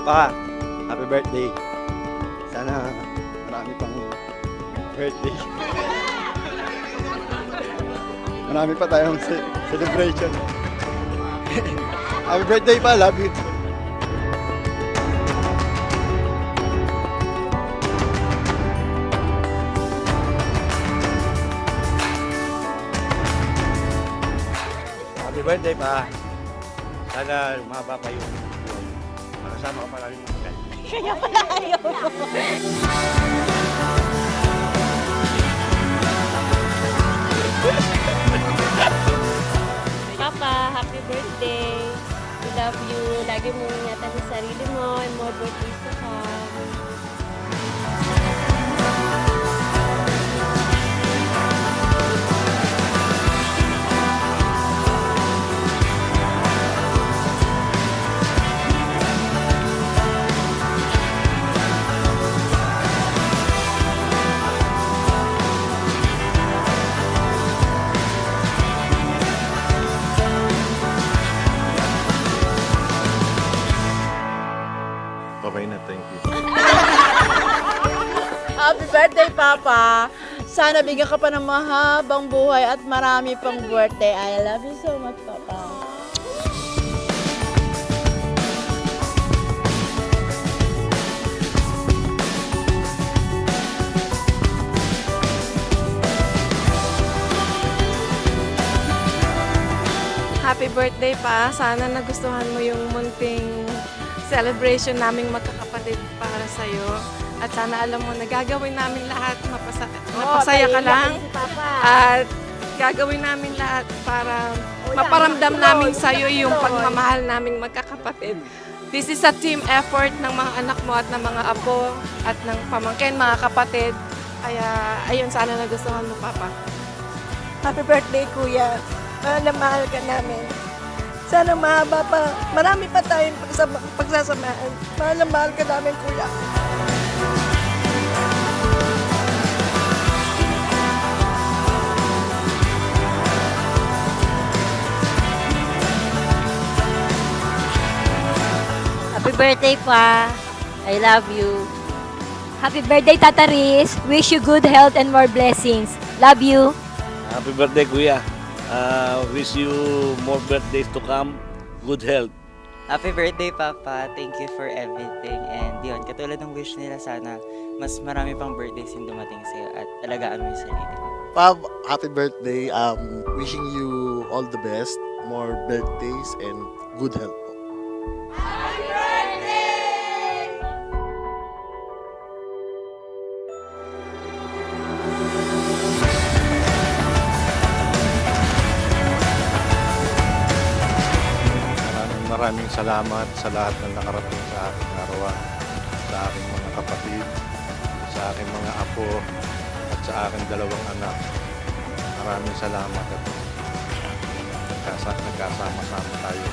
Pa, happy birthday. Sana marami pang birthday. Marami pa tayong celebration. Happy birthday pa, love you. Happy birthday pa. Sana lumaba pa yung makasama ka pa namin mga friends. Kaya pala ayaw mo. Papa, happy birthday. We love you. Lagi mong ingatan sa sarili mo and more birthdays to come. Okay na, thank you. Happy birthday, Papa! Sana bigyan ka pa ng mahabang buhay at marami pang birthday. I love you so much, Papa. Happy birthday pa. Sana nagustuhan mo yung munting celebration naming magkakapatid para sa'yo. At sana alam mo na gagawin namin lahat, mapasaya ka lang. At gagawin namin lahat para maparamdam namin sa'yo yung pagmamahal naming magkakapatid. This is a team effort ng mga anak mo at ng mga apo at ng pamangkin, mga kapatid. Kaya ayun, sana nagustuhan mo, Papa. Happy birthday, Kuya. Mahal na mahal ka namin. Sana mahaba pa. Marami pa tayong pagsasamahan. Mahal na mahal ka namin, Kuya. Happy birthday pa. I love you. Happy birthday, Tata Riz. Wish you good health and more blessings. Love you. Happy birthday, Kuya. Wish you more birthdays to come. Good health. Happy birthday, Papa. Thank you for everything. And yun, katulad ng wish nila, sana mas marami pang birthdays yung dumating sa'yo at alagaan mo yung sarili mo. Pab, happy birthday. Wishing you all the best, more birthdays, and good health. Maraming salamat sa lahat ng nakarating sa aking arawan, sa aking mga kapatid, sa aking mga apo, at sa aking dalawang anak. Maraming salamat at nagkasama-sama tayo